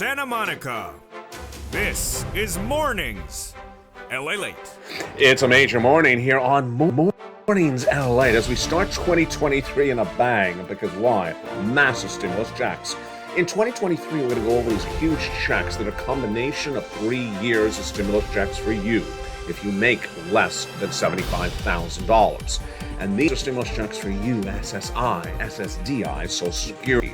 Santa Monica. This is Mornings LALATE. It's a major morning here on Mornings LALATE as we start 2023 in a bang. Because why? Massive stimulus checks. In 2023, we're going to go over these huge checks that are a combination of 3 years of stimulus checks for you if you make less than $75,000. And these are stimulus checks for you, SSI, SSDI, Social Security,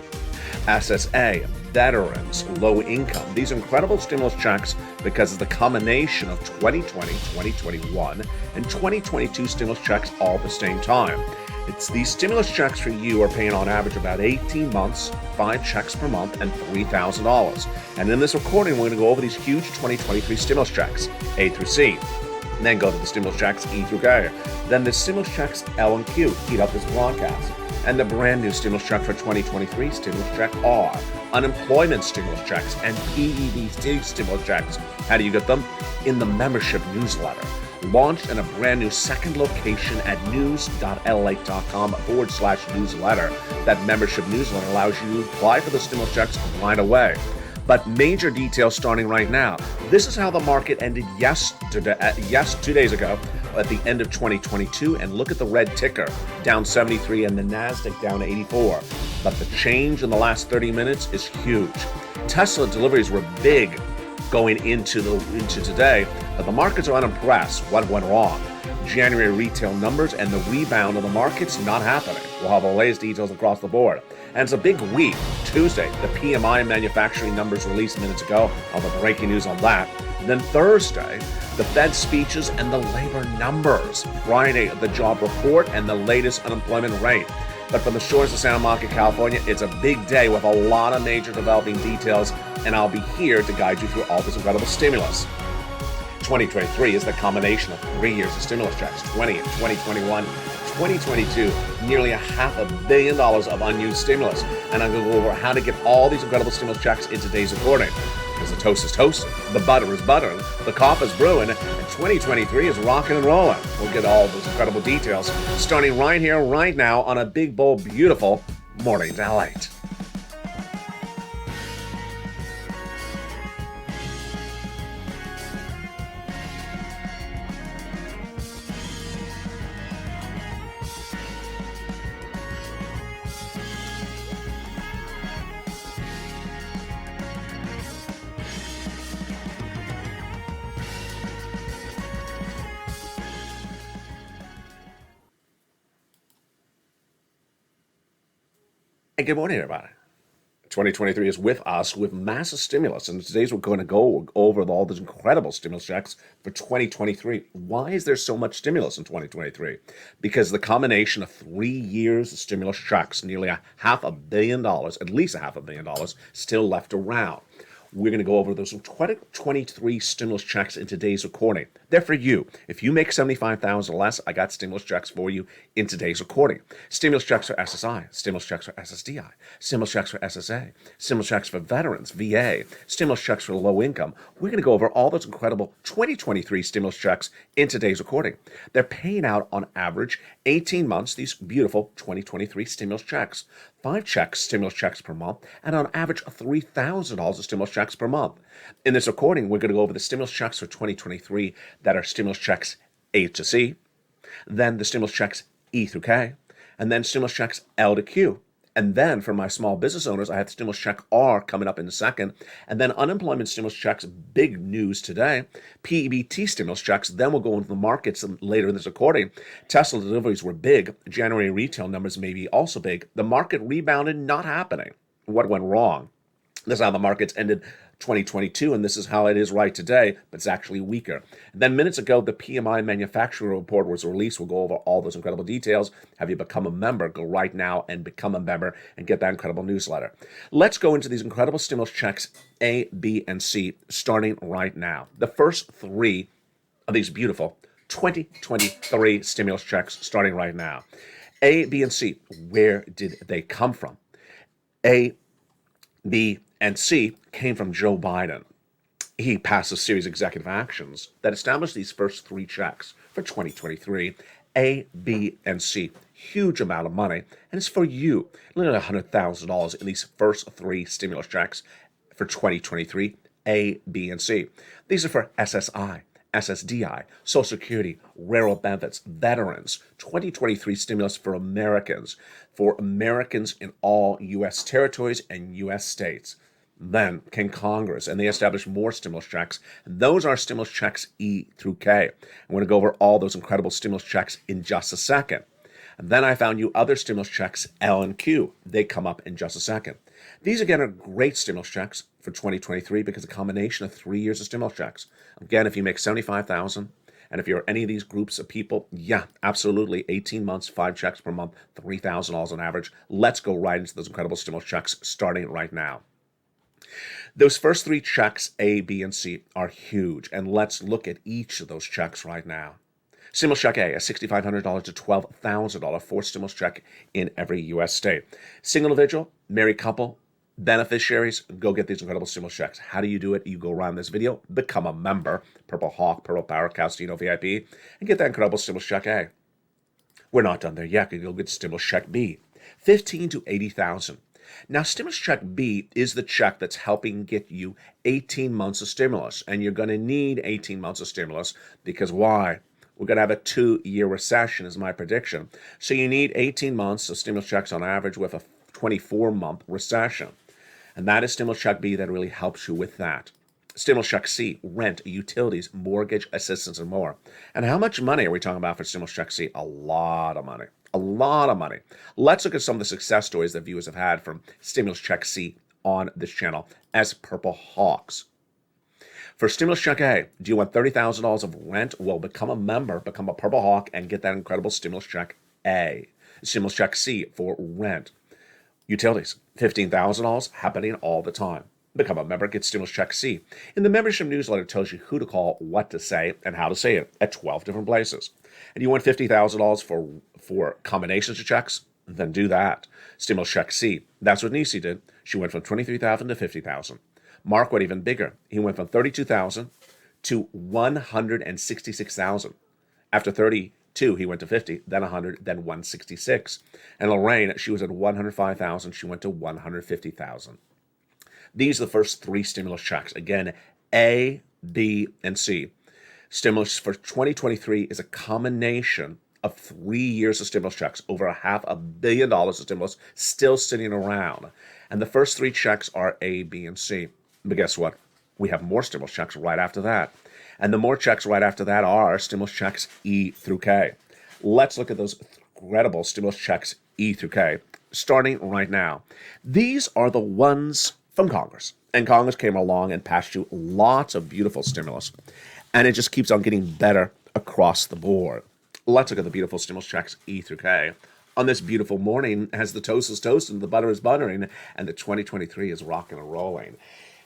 SSA, veterans, low income. These are incredible stimulus checks because of the combination of 2020, 2021, and 2022 stimulus checks all at the same time. It's these stimulus checks for you are paying on average about 18 months, 5 checks per month, and $3,000. And in this recording, we're going to go over these huge 2023 stimulus checks, A through C. And then go to the stimulus checks, E through K. Then the stimulus checks, L and Q, heat up this broadcast. And the brand new stimulus check for 2023, stimulus check R. Unemployment stimulus checks and PEBT stimulus checks. How do you get them? In the membership newsletter. Launched in a brand new second location at news.lalate.com/newsletter. That membership newsletter allows you to apply for the stimulus checks right away. But major details starting right now. This is how the market ended 2 days ago at the end of 2022. And look at the red ticker, down 73 and the NASDAQ down 84. But the change in the last 30 minutes is huge. Tesla deliveries were big going into today, but the markets are unimpressed. What went wrong? January retail numbers and the rebound of the markets not happening. We'll have the latest details across the board. And it's a big week. Tuesday, the PMI manufacturing numbers released minutes ago. All the breaking news on that. Then Thursday, the Fed speeches and the labor numbers. Friday, the job report and the latest unemployment rate. But from the shores of Santa Monica, California, it's a big day with a lot of major developing details, and I'll be here to guide you through all this incredible stimulus. 2023 is the combination of 3 years of stimulus checks, 2021, 2022, nearly $500 million of unused stimulus. And I'm going to go over how to get all these incredible stimulus checks in today's recording. Because the toast is toasting, the butter is buttering, the coffee is brewing, and 2023 is rocking and rolling. We'll get all those incredible details starting right here, right now on a big, bold, beautiful Mornings LALATE. Hey, good morning, everybody. 2023 is with us with massive stimulus, and today we're going to go over all those incredible stimulus checks for 2023. Why is there so much stimulus in 2023? Because the combination of 3 years of stimulus checks, nearly $500 million, at least $500 million, still left around. We're going to go over those 2023 stimulus checks in today's recording. They're for you. If you make $75,000 or less, I got stimulus checks for you in today's recording. Stimulus checks for SSI, stimulus checks for SSDI, stimulus checks for SSA, stimulus checks for veterans, VA, stimulus checks for low income. We're going to go over all those incredible 2023 stimulus checks in today's recording. They're paying out on average 18 months, these beautiful 2023 stimulus checks. 5 checks, stimulus checks per month, and on average $3,000 of stimulus checks per month. In this recording, we're going to go over the stimulus checks for 2023 that are stimulus checks A to C, then the stimulus checks E through K, and then stimulus checks L to Q. And then for my small business owners, I have stimulus check R coming up in a second. And then unemployment stimulus checks, big news today. PEBT stimulus checks, then we'll go into the markets later in this recording. Tesla deliveries were big. January retail numbers may be also big. The market rebounded, not happening. What went wrong? This is how the markets ended 2022, and this is how it is right today, but it's actually weaker. And then minutes ago, the PMI manufacturing report was released. We'll go over all those incredible details. Have you become a member? Go right now and become a member and get that incredible newsletter. Let's go into these incredible stimulus checks A, B, and C starting right now. The first 3 of these beautiful 2023 stimulus checks starting right now. A, B, and C, where did they come from? A, B, and C came from Joe Biden. He passed a series of executive actions that established these first 3 checks for 2023, A, B, and C. Huge amount of money, and it's for you. Literally $100,000 in these first 3 stimulus checks for 2023, A, B, and C. These are for SSI, SSDI, Social Security, rural benefits, veterans, 2023 stimulus for Americans in all U.S. territories and U.S. states. Then came Congress, and they established more stimulus checks. Those are stimulus checks E through K. I'm going to go over all those incredible stimulus checks in just a second. And then I found you other stimulus checks, L and Q. They come up in just a second. These, again, are great stimulus checks for 2023 because a combination of 3 years of stimulus checks. Again, if you make $75,000, and if you're any of these groups of people, yeah, absolutely, 18 months, 5 checks per month, $3,000 on average. Let's go right into those incredible stimulus checks starting right now. Those first 3 checks, A, B, and C, are huge, and let's look at each of those checks right now. Stimulus check A, a $6,500 to $12,000 forced stimulus check in every U.S. state. Single individual, married couple, beneficiaries, go get these incredible stimulus checks. How do you do it? You go around this video, become a member, Purple Hawk, Purple Power, Castino VIP, and get that incredible stimulus check A. We're not done there yet. You go get stimulus check B, $15,000 to $80,000. Now, stimulus check B is the check that's helping get you 18 months of stimulus, and you're going to need 18 months of stimulus because why? We're going to have a 2-year recession is my prediction. So you need 18 months of stimulus checks on average with a 24-month recession. And that is stimulus check B that really helps you with that. Stimulus check C, rent, utilities, mortgage assistance, and more. And how much money are we talking about for stimulus check C? A lot of money. A lot of money. Let's look at some of the success stories that viewers have had from stimulus check C on this channel as Purple Hawks. For stimulus check A, do you want $30,000 of rent? Well, become a member, become a Purple Hawk, and get that incredible stimulus check A. Stimulus check C for rent. Utilities, $15,000 happening all the time. Become a member, get stimulus check C. In the membership newsletter, it tells you who to call, what to say, and how to say it at 12 different places. And you want $50,000 for combinations of checks? Then do that. Stimulus check C. That's what Nisi did. She went from $23,000 to $50,000. Mark went even bigger. He went from $32,000 to $166,000. After 32, he went to 50, then 100, then 166. And Lorraine, she was at $105,000. She went to $150,000. These are the first 3 stimulus checks. Again, A, B, and C. Stimulus for 2023 is a combination of 3 years of stimulus checks, over $500 million of stimulus still sitting around. And the first 3 checks are A, B, and C. But guess what? We have more stimulus checks right after that. And the more checks right after that are stimulus checks E through K. Let's look at those incredible stimulus checks E through K, starting right now. These are the ones from Congress. And Congress came along and passed you lots of beautiful stimulus. And it just keeps on getting better across the board. Let's look at the beautiful stimulus checks E through K. On this beautiful morning, as the toast is toasting, the butter is buttering, and the 2023 is rocking and rolling.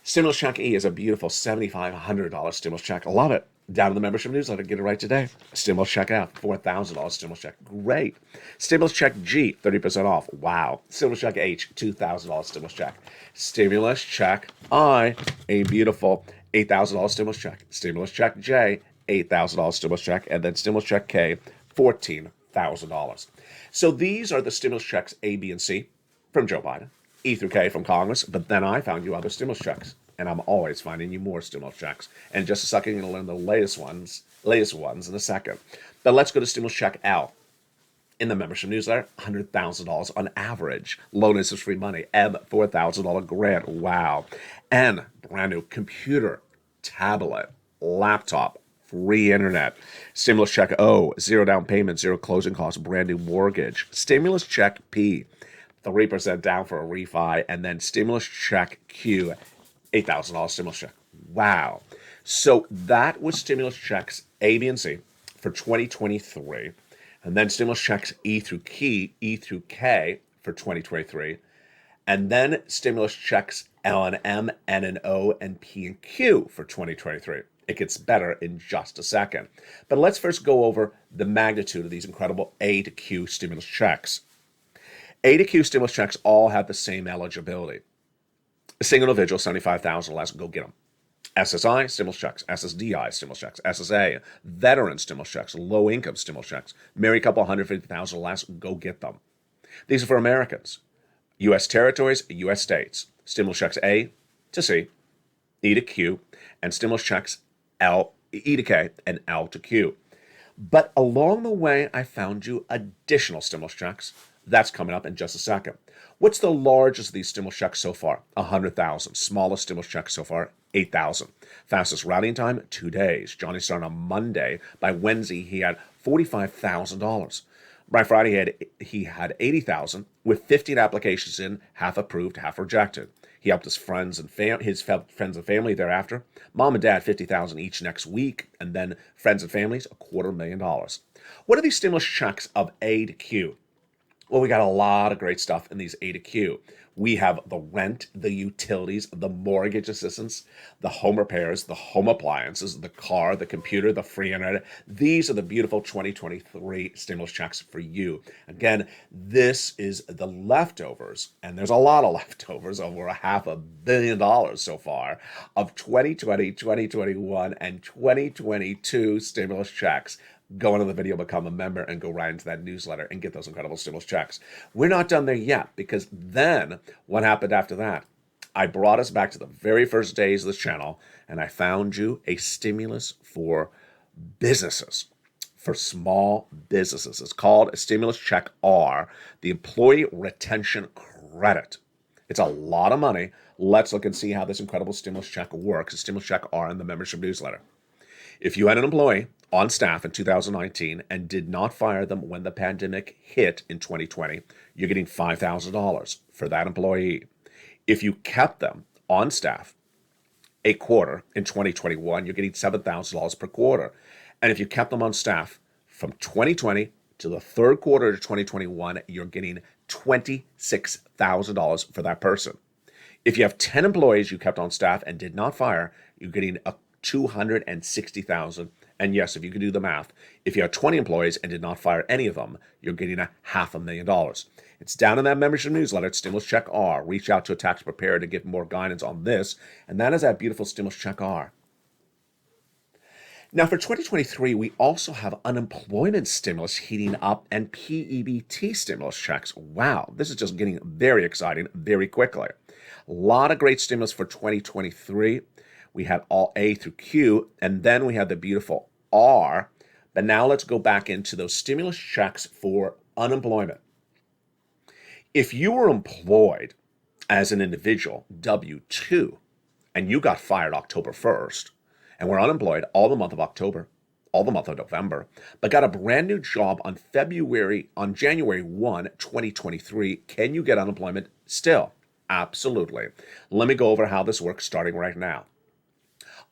Stimulus check E is a beautiful $7,500 stimulus check. I love it. Down in the membership newsletter, get it right today. Stimulus check F, $4,000 stimulus check. Great. Stimulus check G, 30% off. Wow. Stimulus check H, $2,000 stimulus check. Stimulus check I, a beautiful $8,000 stimulus check. Stimulus check J, $8,000 stimulus check. And then stimulus check K, $14,000. So these are the stimulus checks A, B, and C from Joe Biden. E through K from Congress, but then I found you other stimulus checks, and I'm always finding you more stimulus checks. And just a second, you're going to learn the latest ones in a second. But let's go to stimulus check L. In the membership newsletter, $100,000 on average. Loan interest free money. M, $4,000 grant. Wow. N, brand new computer, tablet, laptop, free internet. Stimulus check O, 0 down payment, 0 closing costs, brand new mortgage. Stimulus check P, 3% down for a refi, and then stimulus check Q, $8,000 stimulus check. Wow. So that was stimulus checks A, B, and C for 2023, and then stimulus checks E through K for 2023, and then stimulus checks L and M, N and O, and P and Q for 2023. It gets better in just a second. But let's first go over the magnitude of these incredible A to Q stimulus checks. A to Q stimulus checks all have the same eligibility. A single individual, $75,000 less, go get them. SSI, stimulus checks. SSDI, stimulus checks. SSA, veteran stimulus checks. Low-income stimulus checks. Married couple, $150,000 less, go get them. These are for Americans. U.S. territories, U.S. states. Stimulus checks A, to C, E to Q, and stimulus checks E to K, and L to Q. But along the way, I found you additional stimulus checks. That's coming up in just a second. What's the largest of these stimulus checks so far? 100,000. Smallest stimulus check so far? 8,000. Fastest routing time? 2 days. Johnny started on Monday. By Wednesday, he had $45,000. By Friday, he had 80,000 with 15 applications in, half approved, half rejected. He helped his friends and family thereafter. Mom and dad, 50,000 each next week, and then friends and families, $250,000. What are these stimulus checks of A to Q? Well, we got a lot of great stuff in these A to Q. We have the rent, the utilities, the mortgage assistance, the home repairs, the home appliances, the car, the computer, the free internet. These are the beautiful 2023 stimulus checks for you. Again, this is the leftovers, and there's a lot of leftovers, over $500 million so far, of 2020, 2021, and 2022 stimulus checks. Go into the video, become a member, and go right into that newsletter and get those incredible stimulus checks. We're not done there yet, because then what happened after that? I brought us back to the very first days of this channel, and I found you a stimulus for businesses, for small businesses. It's called a Stimulus Check R, the Employee Retention Credit. It's a lot of money. Let's look and see how this incredible stimulus check works. A Stimulus Check R in the membership newsletter. If you had an employee on staff in 2019 and did not fire them when the pandemic hit in 2020, you're getting $5,000 for that employee. If you kept them on staff a quarter in 2021, you're getting $7,000 per quarter. And if you kept them on staff from 2020 to the third quarter of 2021, you're getting $26,000 for that person. If you have 10 employees you kept on staff and did not fire, you're getting $260,000. And yes, if you can do the math, if you have 20 employees and did not fire any of them, you're getting $500,000. It's down in that membership newsletter. It's Stimulus Check R. Reach out to a tax preparer to get more guidance on this. And that is that beautiful Stimulus Check R. Now, for 2023, we also have unemployment stimulus heating up and PEBT stimulus checks. Wow, this is just getting very exciting very quickly. A lot of great stimulus for 2023. We have all A through Q, and then we have the beautiful R. But now let's go back into those stimulus checks for unemployment. If you were employed as an individual, W-2, and you got fired October 1st, and were unemployed all the month of October, all the month of November, but got a brand new job on January 1, 2023, can you get unemployment still? Absolutely. Let me go over how this works starting right now.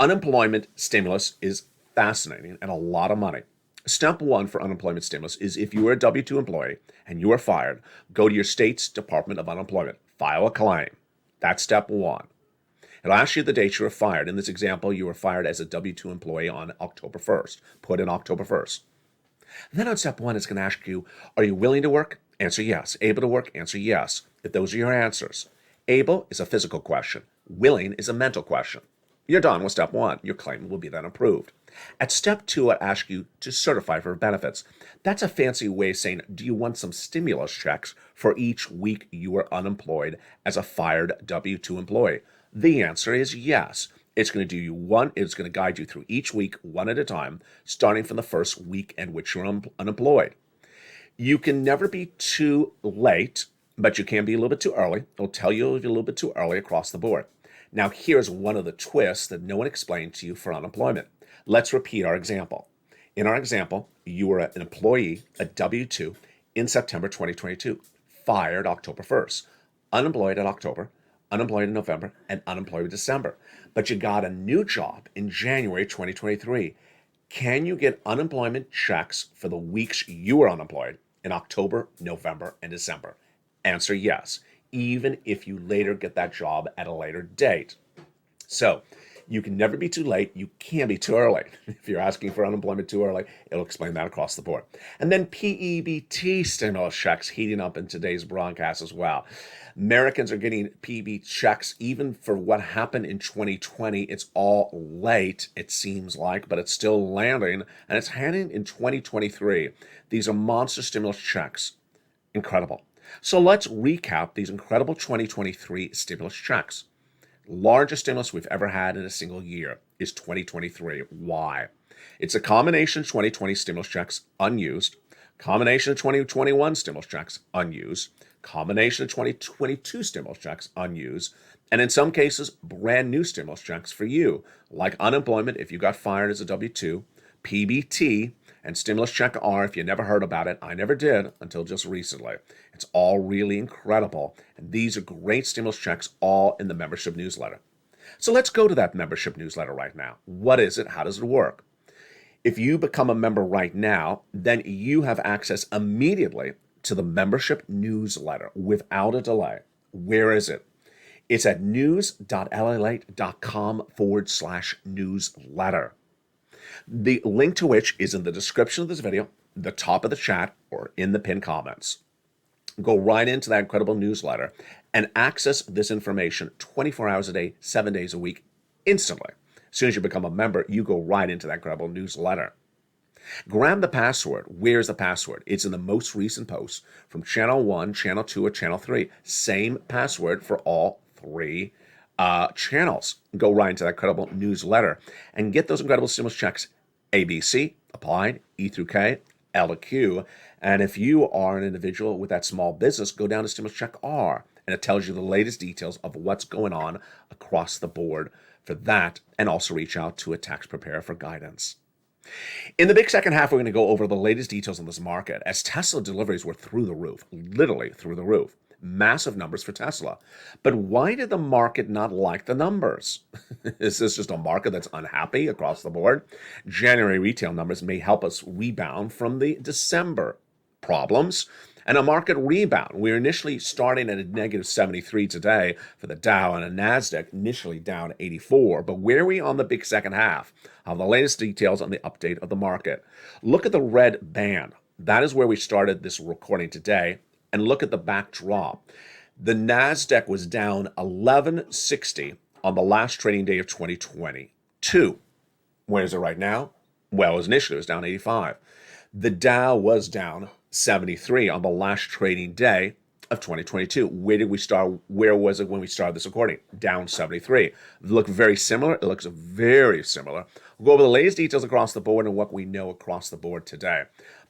Unemployment stimulus is fascinating and a lot of money. Step one for unemployment stimulus is if you are a W-2 employee and you are fired, go to your state's Department of Unemployment, file a claim. That's step one. It'll ask you the date you were fired. In this example, you were fired as a W-2 employee on October 1st. Put in October 1st. Then on step one, it's going to ask you, are you willing to work? Answer yes. Able to work? Answer yes. If those are your answers. Able is a physical question. Willing is a mental question. You're done with step one. Your claim will be then approved. At step two, I ask you to certify for benefits. That's a fancy way of saying, do you want some stimulus checks for each week you were unemployed as a fired W-2 employee? The answer is yes. It's going to guide you through each week one at a time, starting from the first week in which you're unemployed. You can never be too late, but you can be a little bit too early. It'll tell you if you're a little bit too early across the board. Now, here's one of the twists that no one explained to you for unemployment. Let's repeat our example. In our example, you were an employee, a W-2, in September 2022, fired October 1st, unemployed in October, unemployed in November, and unemployed in December. But you got a new job in January 2023. Can you get unemployment checks for the weeks you were unemployed in October, November, and December? Answer yes, even if you later get that job at a later date. So you can never be too late. You can't be too early. If you're asking for unemployment too early, it'll explain that across the board. And then PEBT stimulus checks heating up in today's broadcast as well. Americans are getting PEBT checks even for what happened in 2020. It's all late, it seems like, but it's still landing, and it's heading in 2023. These are monster stimulus checks. Incredible. So let's recap these incredible 2023 stimulus checks. Largest stimulus we've ever had in a single year is 2023. Why? It's a combination of 2020 stimulus checks unused, combination of 2021 stimulus checks unused, combination of 2022 stimulus checks unused, and in some cases, brand new stimulus checks for you, like unemployment if you got fired as a W-2, PBT, and stimulus check R if you never heard about it. I never did until just recently. It's all really incredible, and these are great stimulus checks all in the membership newsletter. So let's go to that membership newsletter right now. What is it? How does it work? If you become a member right now, then you have access immediately to the membership newsletter without a delay. Where is it? It's at news.lalate.com/newsletter. The link to which is in the description of this video, the top of the chat, or in the pinned comments. Go right into that incredible newsletter and access this information 24 hours a day, 7 days a week, instantly. As soon as you become a member, you go right into that incredible newsletter. Grab the password. Where's the password? It's in the most recent post from Channel 1, Channel 2, or Channel 3. Same password for all three channels. Go right into that incredible newsletter and get those incredible stimulus checks. ABC, applied, E through K, L to Q. And if you are an individual with that small business, go down to stimulus check R, and it tells you the latest details of what's going on across the board for that, and also reach out to a tax preparer for guidance. In the big second half, we're going to go over the latest details on this market, as Tesla deliveries were through the roof, literally through the roof. Massive numbers for Tesla. But why did the market not like the numbers? Is this just a market that's unhappy across the board? January retail numbers may help us rebound from the December problems and a market rebound. We're initially starting at a negative 73 today for the Dow, and a NASDAQ initially down 84. But where are we on the big second half? I'll have the latest details on the update of the market. Look at the red band. That is where we started this recording today. And look at the backdrop. The NASDAQ was down 1160 on the last trading day of 2022. Where is it right now? Well, initially it was down 85. The Dow was down 73 on the last trading day of 2022. Where did we start? Where was it when we started this recording? Down 73. It looked very similar. It looks very similar. We'll go over the latest details across the board and what we know across the board today.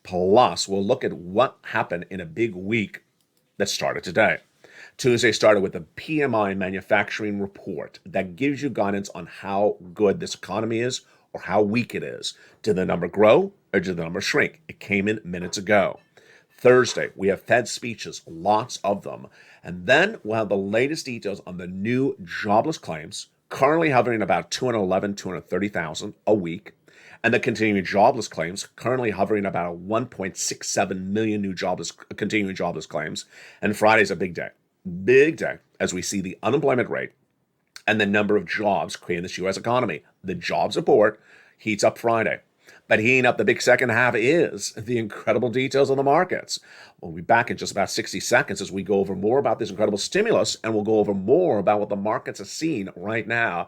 Plus, we'll look at what happened in a big week that started today. Tuesday started with the PMI manufacturing report that gives you guidance on how good this economy is or how weak it is. Did the number grow or did the number shrink? It came in minutes ago. Thursday, we have Fed speeches, lots of them. And then we'll have the latest details on the new jobless claims, currently hovering about 211, 230,000 a week. And the continuing jobless claims, currently hovering about 1.67 million new continuing jobless claims. And Friday's a big day as we see the unemployment rate and the number of jobs created in this U.S. economy. The jobs report heats up Friday. But heating up the big second half is the incredible details of the markets. We'll be back in just about 60 seconds as we go over more about this incredible stimulus, and we'll go over more about what the markets are seeing right now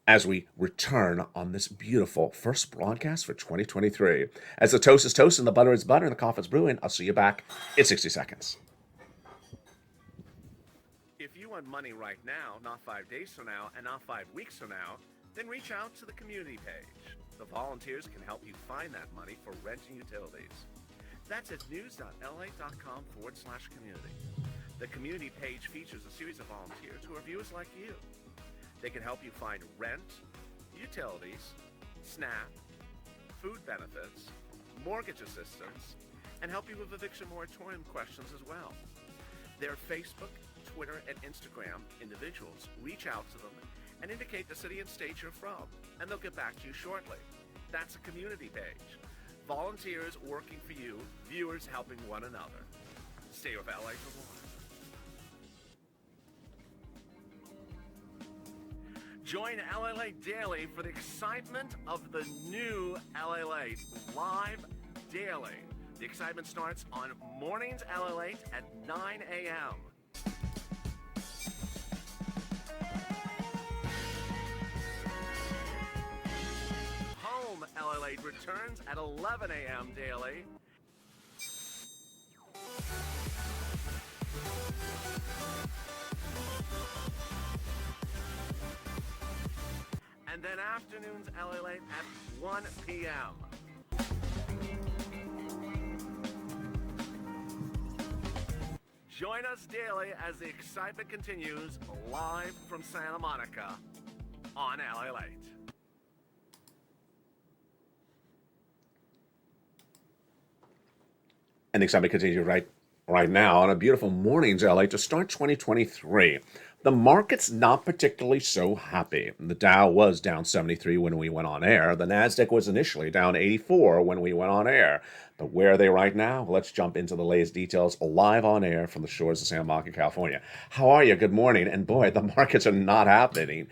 as we return on this beautiful first broadcast for 2023. As the toast is toast and the butter is butter and the coffee's brewing, I'll see you back in 60 seconds. If you want money right now, not 5 days from now, and not 5 weeks from now, then reach out to the community page. The volunteers can help you find that money for rent and utilities. That's at news.lalate.com/community. The community page features a series of volunteers who are viewers like you. They can help you find rent, utilities, SNAP, food benefits, mortgage assistance, and help you with eviction moratorium questions as well. Their Facebook, Twitter, and Instagram individuals reach out to them and indicate the city and state you're from, and they'll get back to you shortly. That's a community page. Volunteers working for you, viewers helping one another. Stay with LA for more. Join LALATE Daily for the excitement of the new LALATE live daily. The excitement starts on mornings LALATE at 9 a.m. Home LALATE returns at 11 a.m. daily. afternoon's LALATE at 1 p.m. Join us daily as the excitement continues live from Santa Monica on LALATE. And the excitement continues right now on a beautiful morning's LA to start 2023. The market's not particularly so happy. The Dow was down 73 when we went on air. The Nasdaq was initially down 84 when we went on air. But where are they right now? Let's jump into the latest details live on air from the shores of Santa Monica, California. How are you? Good morning. And boy, the markets are not happening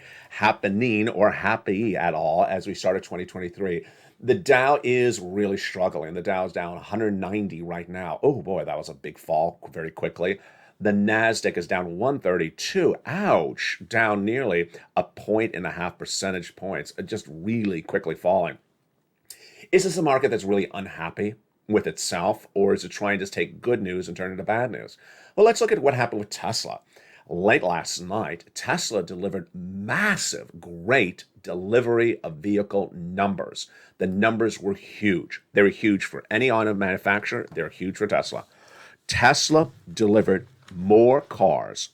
or happy at all as we started 2023. The Dow is really struggling. The Dow's down 190 right now. Oh boy, that was a big fall very quickly. The Nasdaq is down 132. Ouch. Down nearly 1.5 percentage points. Just really quickly falling. Is this a market that's really unhappy with itself, or is it trying to just take good news and turn it into bad news? Well, let's look at what happened with Tesla. Late last night, Tesla delivered massive, great delivery of vehicle numbers. The numbers were huge. They were huge for any auto manufacturer. They're huge for Tesla. Tesla delivered more cars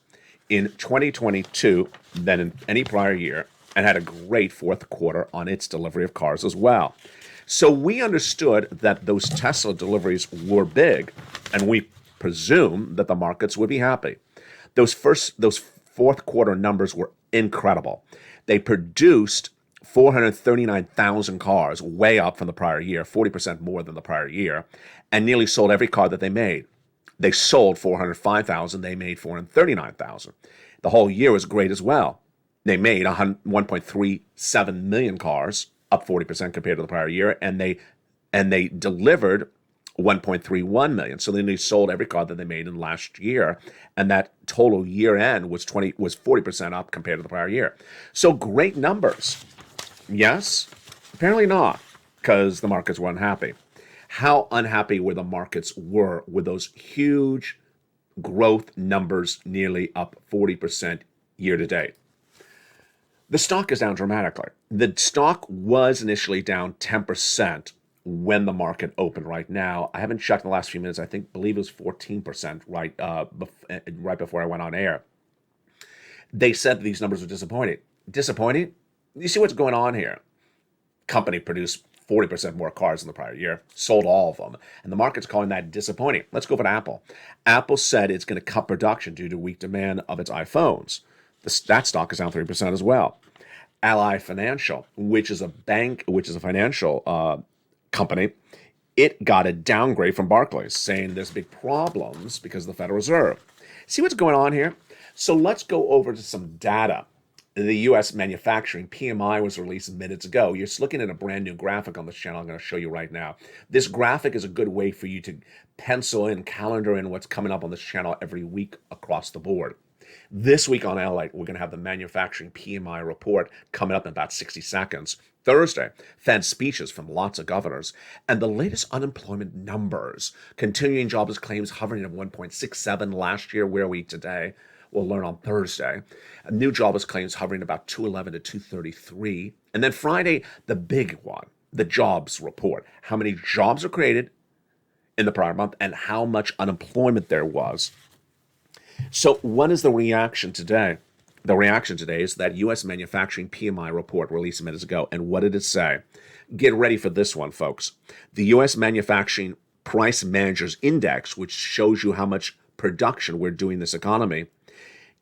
in 2022 than in any prior year and had a great fourth quarter on its delivery of cars as well. So we understood that those Tesla deliveries were big, and we presume that the markets would be happy. Those fourth quarter numbers were incredible. They produced 439,000 cars, way up from the prior year, 40% more than the prior year, and nearly sold every car that they made. They sold 405,000. They made 439,000. The whole year was great as well. They made 1.37 million cars, up 40% compared to the prior year, and they delivered 1.31 million. So they sold every car that they made in last year, and that total year end was 40% up compared to the prior year. So great numbers. Yes? Apparently not, because the markets were unhappy. How unhappy were the markets were with those huge growth numbers, nearly up 40% year to date. The stock is down dramatically. The stock was initially down 10% when the market opened. Right now, I haven't checked in the last few minutes. Believe it was 14% right before I went on air. They said that these numbers were disappointing. Disappointing? You see what's going on here. Company produced 40% more cars than the prior year, sold all of them, and the market's calling that disappointing. Let's go for Apple. Apple said it's going to cut production due to weak demand of its iPhones. That stock is down 3% as well. Ally Financial, which is a financial company, it got a downgrade from Barclays, saying there's big problems because of the Federal Reserve. See what's going on here? So let's go over to some data. The U.S. manufacturing PMI was released minutes ago. You're looking at a brand new graphic on this channel I'm going to show you right now. This graphic is a good way for you to pencil in, calendar in what's coming up on this channel every week across the board. This week on LALATE, we're going to have the manufacturing PMI report coming up in about 60 seconds. Thursday, Fed speeches from lots of governors, and the latest unemployment numbers. Continuing jobless claims hovering at 1.67 last year. Where are we today? We'll learn on Thursday. New jobless claims hovering about 211 to 233. And then Friday, the big one, the jobs report. How many jobs are created in the prior month and how much unemployment there was. So what is the reaction today? The reaction today is that U.S. manufacturing PMI report released minutes ago. And what did it say? Get ready for this one, folks. The U.S. manufacturing price managers index, which shows you how much production we're doing in this economy,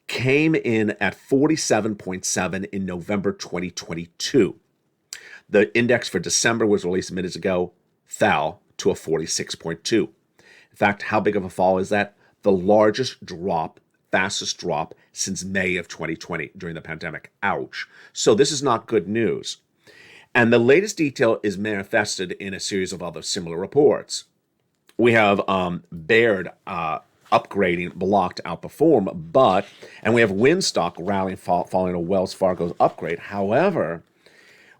came in at 47.7 in November 2022. The index for December was released minutes ago, fell to a 46.2. In fact, how big of a fall is that? The largest drop, fastest drop since May of 2020 during the pandemic. Ouch. So this is not good news. And the latest detail is manifested in a series of other similar reports. We have Baird upgrading Block to outperform, and we have Winstock rallying following a Wells Fargo's upgrade. However,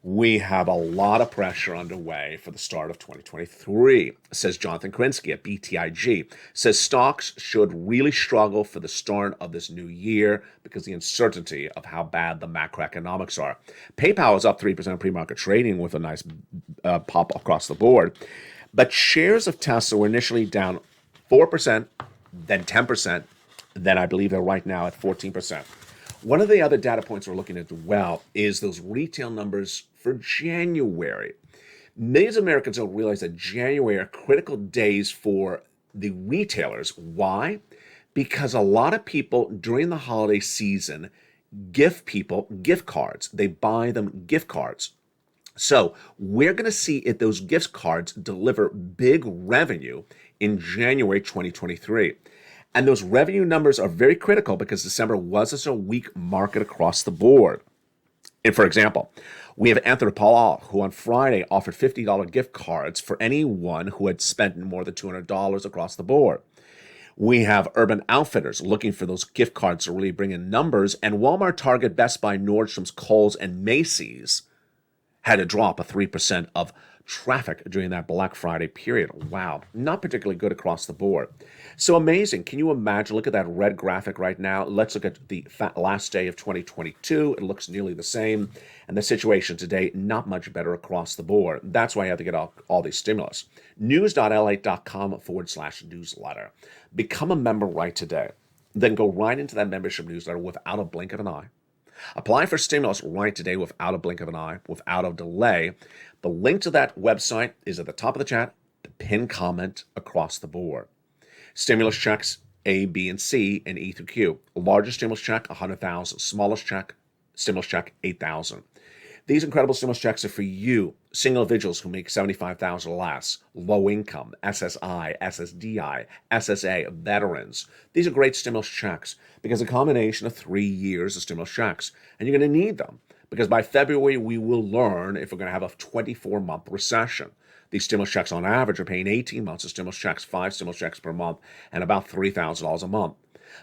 We have a lot of pressure underway for the start of 2023, says Jonathan Krinsky at BTIG. Says stocks should really struggle for the start of this new year because of the uncertainty of how bad the macroeconomics are. PayPal is up 3% pre-market trading with a nice pop across the board. But shares of Tesla were initially down 4%, then 10%, then I believe they're right now at 14%. One of the other data points we're looking at as well is those retail numbers for January. Millions of Americans don't realize that January are critical days for the retailers. Why? Because a lot of people during the holiday season gift people gift cards. They buy them gift cards. So we're going to see if those gift cards deliver big revenue in January 2023. And those revenue numbers are very critical because December was such a weak market across the board. And for example, we have Anthropologie, who on Friday offered $50 gift cards for anyone who had spent more than $200 across the board. We have Urban Outfitters looking for those gift cards to really bring in numbers. And Walmart, Target, Best Buy, Nordstrom's, Kohl's, and Macy's had a drop of 3% of traffic during that Black Friday period. Wow, not particularly good across the board. So amazing. Can you imagine? Look at that red graphic right now. Let's look at the last day of 2022. It looks nearly the same. And the situation today, not much better across the board. That's why you have to get all these stimulus. news.la.com/newsletter. Become a member right today. Then go right into that membership newsletter without a blink of an eye. Apply for stimulus right today without a blink of an eye, without a delay. The link to that website is at the top of the chat, the pinned comment across the board. Stimulus checks A, B, and C, and E through Q. Largest stimulus check, 100,000. Smallest check, stimulus check, 8,000. These incredible stimulus checks are for you, single individuals who make 75,000 or less, low income, SSI, SSDI, SSA, veterans. These are great stimulus checks because a combination of 3 years of stimulus checks, and you're going to need them because by February we will learn if we're going to have a 24-month recession. These stimulus checks on average are paying 18 months of stimulus checks, 5 stimulus checks per month, and about $3,000 a month.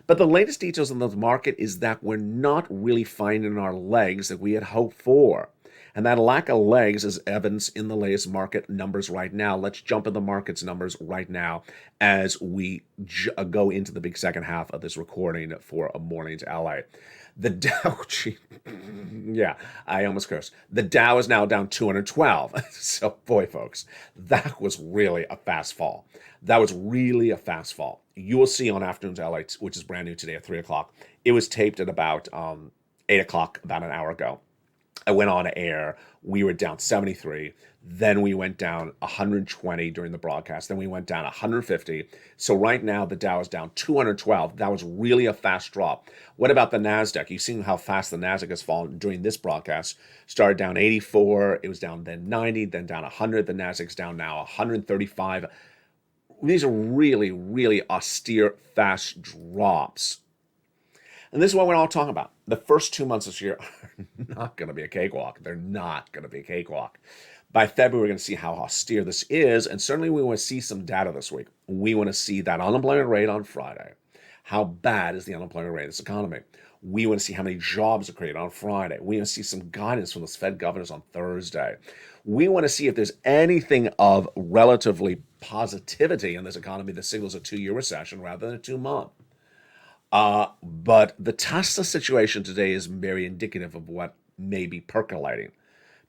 But the latest details in the market is that we're not really finding our legs that we had hoped for. And that lack of legs is evidence in the latest market numbers right now. Let's jump in the markets numbers right now as we go into the big second half of this recording for a morning's LA. The Dow, yeah, I almost cursed. The Dow is now down 212. So, boy, folks, that was really a fast fall. That was really a fast fall. You will see on Afternoons LA, which is brand new today at 3 o'clock. It was taped at about 8 o'clock, about an hour ago. I went on air. We were down 73. Then we went down 120 during the broadcast. Then we went down 150. So right now the Dow is down 212. That was really a fast drop. What about the NASDAQ? You've seen how fast the NASDAQ has fallen during this broadcast. Started down 84. It was down then 90, then down 100. The NASDAQ's down now 135. These are really, really austere, fast drops. And this is what we're all talking about. The first 2 months this year are not going to be a cakewalk. They're not going to be a cakewalk. By February, we're going to see how austere this is. And certainly we want to see some data this week. We want to see that unemployment rate on Friday. How bad is the unemployment rate in this economy? We want to see how many jobs are created on Friday. We want to see some guidance from those Fed governors on Thursday. We want to see if there's anything of relatively positivity in this economy that signals a 2-year recession rather than a 2-month. But the Tesla situation today is very indicative of what may be percolating.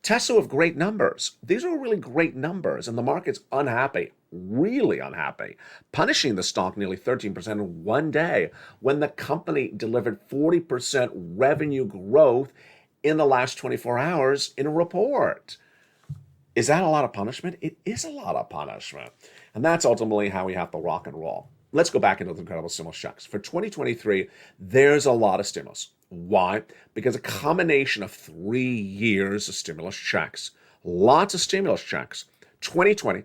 Tesla have great numbers. These are really great numbers, and the market's unhappy, really unhappy, punishing the stock nearly 13% in one day when the company delivered 40% revenue growth in the last 24 hours in a report. Is that a lot of punishment? It is a lot of punishment. And that's ultimately how we have to rock and roll. Let's go back into the incredible stimulus checks. For 2023, there's a lot of stimulus. Why? Because a combination of 3 years of stimulus checks. Lots of stimulus checks. 2020,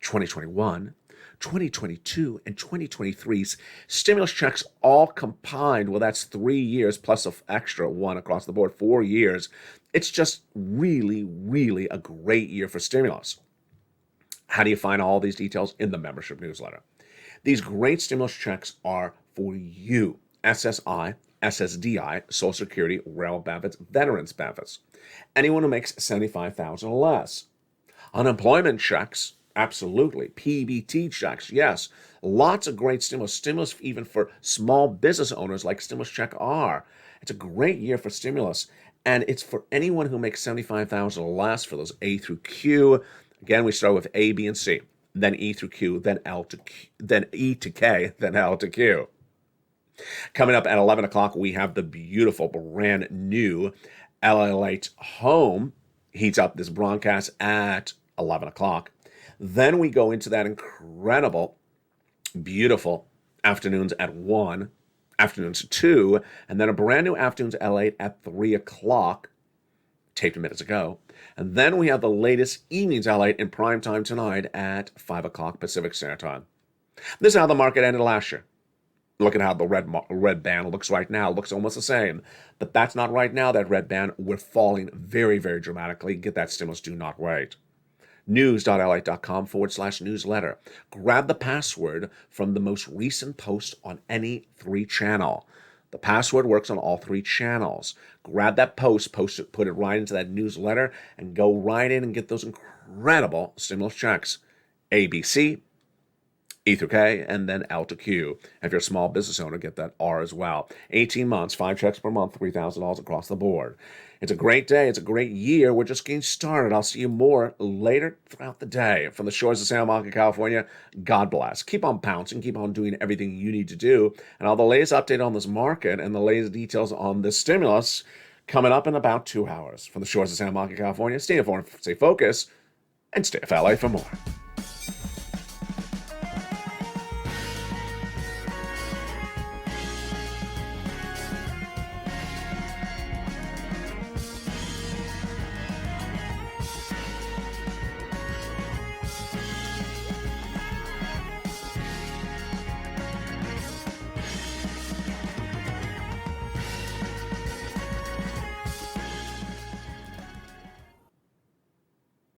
2021, 2022, and 2023's stimulus checks all combined. Well, that's 3 years plus an extra one across the board, 4 years. It's just really, really a great year for stimulus. How do you find all these details? In the membership newsletter. These great stimulus checks are for you. SSI, SSDI, Social Security, railroad benefits, veterans benefits. Anyone who makes $75,000 or less. Unemployment checks, absolutely. PBT checks, yes. Lots of great stimulus. Stimulus even for small business owners like Stimulus Check R. It's a great year for stimulus. And it's for anyone who makes $75,000 or less for those A through Q. Again, we start with A, B, and C. Then E through Q, then L to Q, then E to K, then L to Q. Coming up at 11 o'clock, we have the beautiful, brand new LALATE home. Heats up this broadcast at 11 o'clock. Then we go into that incredible, beautiful afternoons at 1, afternoons at 2, and then a brand new afternoons LA at 3 o'clock, taped minutes ago. And then we have the latest evenings LA in prime time tonight at 5 o'clock Pacific Standard Time. This is how the market ended last year. Look at how the red band looks right now. It looks almost the same. But that's not right now, that red band. We're falling very, very dramatically. Get that stimulus. Do not wait. news.lalate.com/newsletter. Grab the password from the most recent post on any 3 channel. The password works on all 3 channels. Grab that post, post it, put it right into that newsletter, and go right in and get those incredible stimulus checks. ABC, E through K, and then L to Q. If you're a small business owner, get that R as well. 18 months, 5 checks per month, $3,000 across the board. It's a great day. It's a great year. We're just getting started. I'll see you more later throughout the day. From the shores of San Monica, California, God bless. Keep on pouncing. Keep on doing everything you need to do. And all the latest update on this market and the latest details on this stimulus coming up in about 2 hours. From the shores of San Monica, California, stay informed, stay focused, and stay FLA for more.